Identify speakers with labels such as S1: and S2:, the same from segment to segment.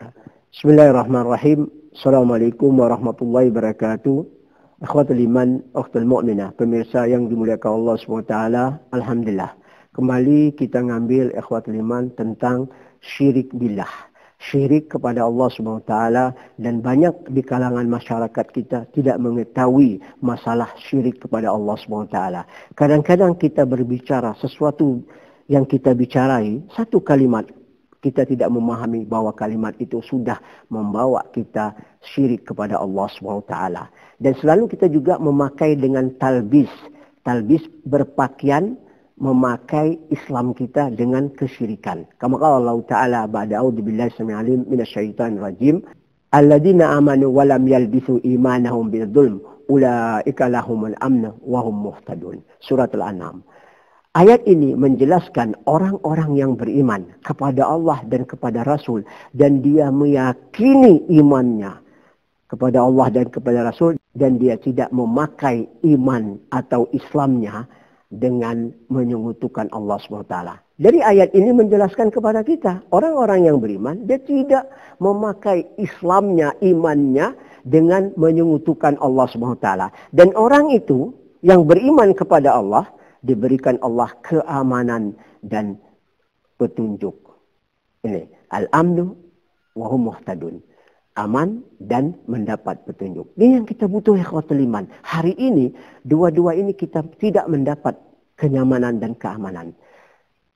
S1: Bismillahirrahmanirrahim. Assalamualaikum warahmatullahi wabarakatuh. Akhwatul iman, akhwatul mu'minah, pemirsa yang dimuliakan Allah SWT. Alhamdulillah. Kembali kita ngambil akhwatul iman tentang syirik billah. Syirik kepada Allah SWT, dan banyak di kalangan masyarakat kita tidak mengetahui masalah syirik kepada Allah SWT. Kadang-kadang kita berbicara sesuatu yang kita bicarai, satu kalimat, kita tidak memahami bahwa kalimat itu sudah membawa kita syirik kepada Allah SWT. Dan selalu kita juga memakai dengan talbis. Talbis berpakaian, memakai Islam kita dengan kesyirikan. Kama qala Allah Ta'ala ba'da a'udzu billahi samii'il 'aliim minasyaitonir rajim. Alladzina amanu wa lam yalbisu imanahum bidzulm ulaika lahumul amn wa hum muhtadun. Surat Al-An'am. Ayat ini menjelaskan orang-orang yang beriman kepada Allah dan kepada Rasul, dan dia meyakini imannya kepada Allah dan kepada Rasul, dan dia tidak memakai iman atau Islamnya dengan menyekutukan Allah SWT. Dari ayat ini menjelaskan kepada kita, orang-orang yang beriman, dia tidak memakai Islamnya, imannya dengan menyekutukan Allah SWT. Dan orang itu yang beriman kepada Allah, diberikan Allah keamanan dan petunjuk. Ini al-amnu wa hum muhtadun. Aman dan mendapat petunjuk. Ini yang kita butuh ikhwatul iman. Hari ini dua-dua ini kita tidak mendapat kenyamanan dan keamanan.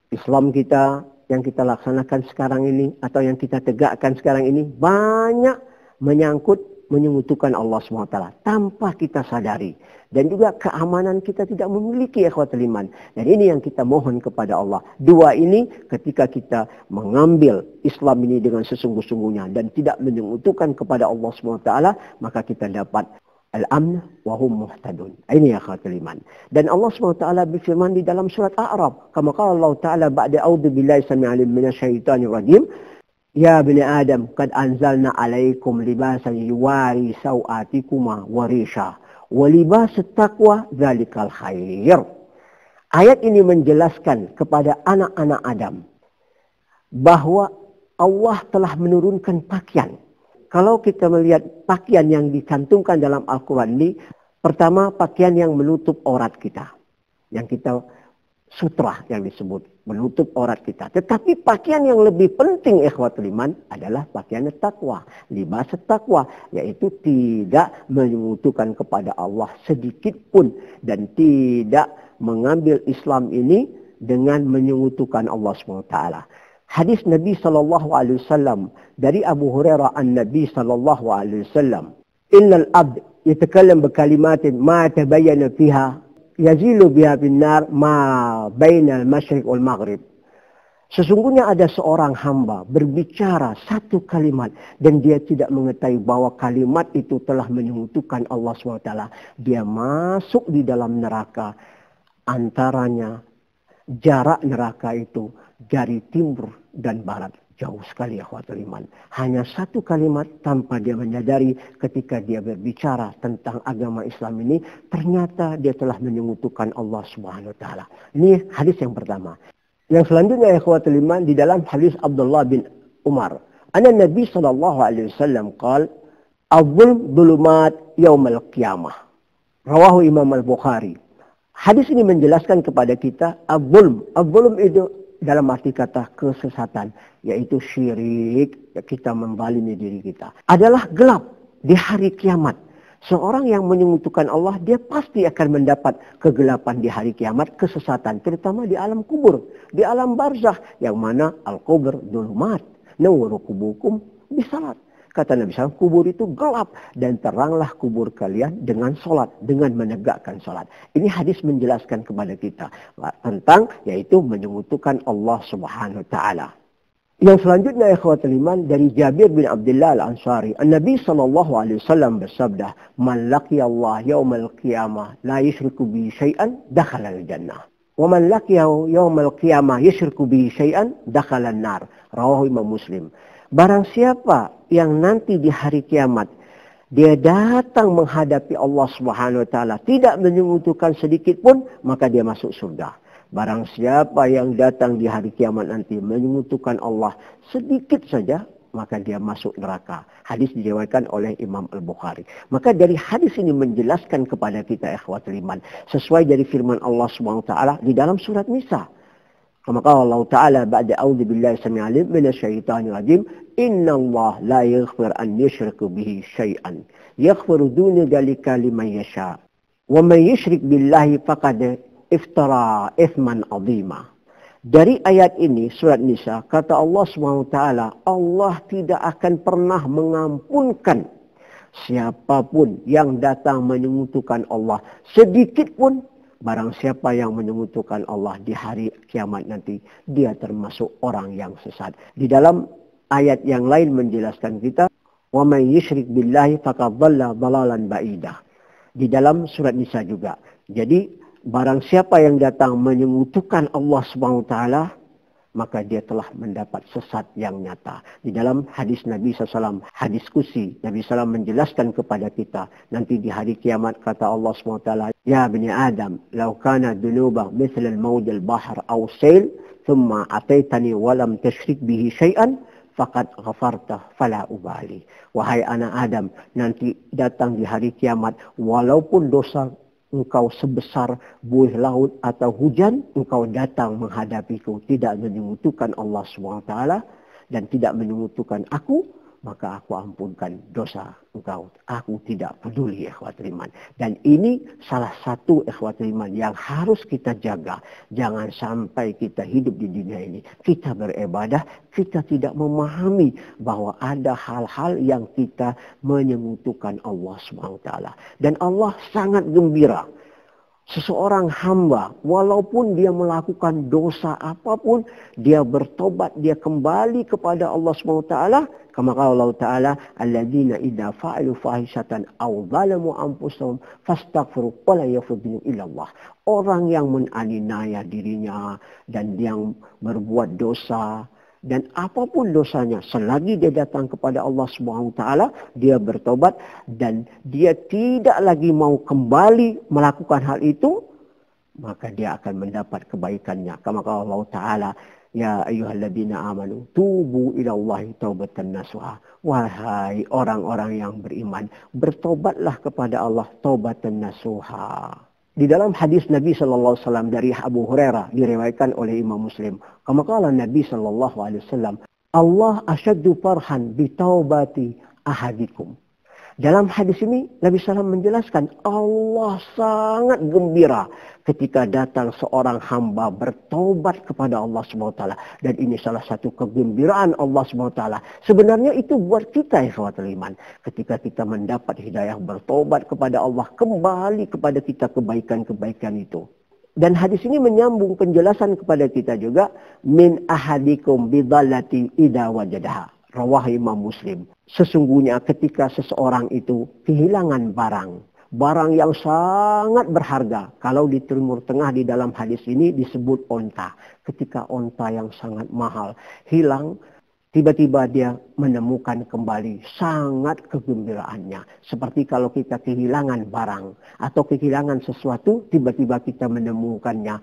S1: Islam kita yang kita laksanakan sekarang ini atau yang kita tegakkan sekarang ini banyak menyekutukan Allah SWT tanpa kita sadari. Dan juga keamanan kita tidak memiliki ikhwatul iman. Dan ini yang kita mohon kepada Allah. Dua ini ketika kita mengambil Islam ini dengan sesungguh-sungguhnya dan tidak menyekutukan kepada Allah SWT, maka kita dapat al-amn wa hum muhtadun. Ini ikhwatul iman. Dan Allah SWT berfirman di dalam surat A'raf, kama qala Allah Ta'ala ba'da a'udzu billahi samii'il 'aliim minasyaitonir rajim. Ya bani Adam, qad anzalna 'alaikum libasan yuwari sawatikuma wa risha. Walibas taqwa dzalikal khair. Ayat ini menjelaskan kepada anak-anak Adam bahwa Allah telah menurunkan pakaian. Kalau kita melihat pakaian yang dicantumkan dalam Al-Quran ini, pertama pakaian yang menutup aurat kita. Yang kita sutra yang disebut, menutup aurat kita. Tetapi pakaian yang lebih penting ikhwatul iman adalah pakaian taqwa, libas taqwa, yaitu tidak menyekutukan kepada Allah sedikit pun dan tidak mengambil Islam ini dengan menyekutukan Allah SWT. Hadis Nabi SAW dari Abu Hurairah an-Nabi SAW, innal abd yatakallam bikalimatin ma tabayyana fiha yazilu biha binnar ma bainal masyriq wal maghrib. Sesungguhnya ada seorang hamba berbicara satu kalimat dan dia tidak mengetahui bahwa kalimat itu telah menyekutukan Allah SWT. Dia masuk di dalam neraka. Antaranya jarak neraka itu dari timur dan barat. Jauh sekali akhwatul iman. Hanya satu kalimat tanpa dia menyadari ketika dia berbicara tentang agama Islam ini, ternyata dia telah menyekutukan Allah Subhanahu wa taala. Ini hadis yang pertama. Yang selanjutnya akhwatul iman di dalam hadis Abdullah bin Umar. Anna Nabi sallallahu alaihi wasallam qaal, "Adh-dhulm dhulumat yaumal qiyamah." Rawahu Imam Al-Bukhari. Hadis ini menjelaskan kepada kita adh-dhulm itu dalam arti kata kesesatan, yaitu syirik, kita membalimi diri kita, adalah gelap di hari kiamat. Seorang yang menyekutukan Allah, dia pasti akan mendapat kegelapan di hari kiamat, kesesatan, terutama di alam kubur, di alam barzakh, yang mana al-kubur dhulumat, nawwaru kubukum bisalat. Kata Nabi SAW, kubur itu gelap dan teranglah kubur kalian dengan solat, dengan menegakkan solat. Ini hadis menjelaskan kepada kita tentang yaitu menyekutukan Allah Subhanahu wa taala. Yang selanjutnya ikhwatul iman dari Jabir bin Abdullah Al-Ansari, Nabi sallallahu alaihi wasallam bersabda, "Man laqiya Allah yaumal qiyamah la yusyriku bihi syai'an dakhala al-jannah. Wa man laqiyahu yaumal qiyamah yusyriku bihi syai'an dakhala an-nar." Rawahu Imam Muslim. Barang siapa yang nanti di hari kiamat dia datang menghadapi Allah Subhanahu wa taala tidak menyekutukan sedikit pun, maka dia masuk surga. Barang siapa yang datang di hari kiamat nanti menyekutukan Allah sedikit saja, maka dia masuk neraka. Hadis diriwayatkan oleh Imam Al-Bukhari. Maka dari hadis ini menjelaskan kepada kita ikhwatul iman, sesuai dari firman Allah SWT di dalam surat Nisa. Kama qala Allah Ta'ala ba'da a'udzu billahi samii'il 'alim minasyaitonir rajim, innallaha la yaghfir an yushraka bihi syai'an yaghfiru duna dzalika liman yasha. Wa man yusyrik billahi faqad iftara itsman 'azima. Dari ayat ini, surat Nisa, kata Allah SWT, Allah tidak akan pernah mengampunkan siapapun yang datang menyekutukan Allah. Sedikit pun, barang siapa yang menyekutukan Allah di hari kiamat nanti, dia termasuk orang yang sesat. Di dalam ayat yang lain menjelaskan kita, وَمَنْ يُشْرِكْ بِاللَّهِ فَقَدْ ضَلَّ ضَلَالًا بَعِيدًا. Di dalam surat Nisa juga. Jadi, barang siapa yang datang menyekutukan Allah SWT, maka dia telah mendapat sesat yang nyata. Di dalam hadis Nabi SAW, hadis Qudsi, Nabi SAW menjelaskan kepada kita, nanti di hari kiamat kata Allah SWT, Ya bani Adam, lau kana dunuba mithl al-mawj al-bahr aw sail, thumma ataitani walam tashrik bihi syai'an, faqad ghafarta fala ubali. Wahai anak Adam, nanti datang di hari kiamat, walaupun dosa engkau sebesar buih laut atau hujan, engkau datang menghadapiku, tidak menyekutukan Allah SWT dan tidak menyekutukan aku, maka aku ampunkan dosa engkau. Aku tidak peduli, ikhwatul iman. Dan ini salah satu ikhwatul iman yang harus kita jaga. Jangan sampai kita hidup di dunia ini, kita beribadah, kita tidak memahami bahwa ada hal-hal yang kita menyekutukan Allah SWT. Dan Allah sangat gembira. Seseorang hamba, walaupun dia melakukan dosa apapun, dia bertobat, dia kembali kepada Allah SWT. Kama qala Allah Ta'ala, alladzina idza fa'alu fahishatan aw zalamu anfusahum fastaghfiru wa la yaghfiru illa Allah. Orang yang menganiaya dirinya dan yang berbuat dosa, dan apapun dosanya, selagi dia datang kepada Allah SWT, dia bertobat dan dia tidak lagi mau kembali melakukan hal itu, maka dia akan mendapat kebaikannya. Kama qala Allah Ta'ala, Ya ayyuhalladzina amanu tubu ilallahi taubatan nasuha. Wahai orang-orang yang beriman, bertobatlah kepada Allah taubatan nasuha. Di dalam hadis Nabi SAW dari Abu Hurairah diriwayatkan oleh Imam Muslim. Kama qala Nabi SAW, Allah asyaddu farhan bitaubati ahadikum. Dalam hadis ini Nabi SAW menjelaskan Allah sangat gembira ketika datang seorang hamba bertobat kepada Allah SWT. Dan ini salah satu kegembiraan Allah SWT. Sebenarnya itu buat kita ikhwatul iman. Ketika kita mendapat hidayah bertobat kepada Allah, kembali kepada kita kebaikan-kebaikan itu. Dan hadis ini menyambung penjelasan kepada kita juga. Min ahadikum bidallati idha wajadaha. Rawah Imam Muslim. Sesungguhnya ketika seseorang itu kehilangan barang yang sangat berharga. Kalau di Timur Tengah di dalam hadis ini disebut onta. Ketika onta yang sangat mahal hilang, tiba-tiba dia menemukan kembali, sangat kegembiraannya. Seperti kalau kita kehilangan barang atau kehilangan sesuatu, tiba-tiba kita menemukannya.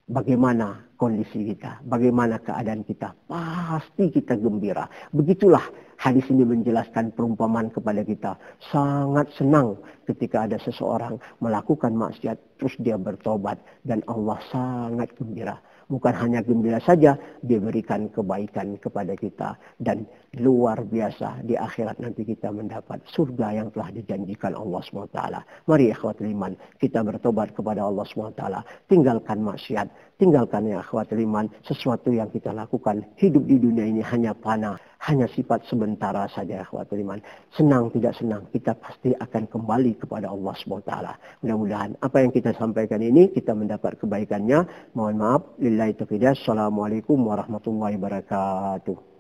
S1: Bagaimana kondisi kita, bagaimana keadaan kita, pasti kita gembira. Begitulah hadis ini menjelaskan perumpamaan kepada kita. Sangat senang ketika ada seseorang melakukan maksiat, terus dia bertobat, dan Allah sangat gembira. Bukan hanya gembira saja, dia berikan kebaikan kepada kita. Dan luar biasa, di akhirat nanti kita mendapat surga yang telah dijanjikan Allah SWT. Mari ikhwatul iman, kita bertobat kepada Allah SWT. Tinggalkan maksiat, tinggalkan ya ikhwatul iman. Sesuatu yang kita lakukan, hidup di dunia ini hanya fana, hanya sifat sementara saja ikhwatul iman. Senang tidak senang, kita pasti akan kembali kepada Allah SWT. Mudah-mudahan apa yang kita sampaikan ini, kita mendapat kebaikannya. Mohon maaf. Assalamualaikum warahmatullahi wabarakatuh.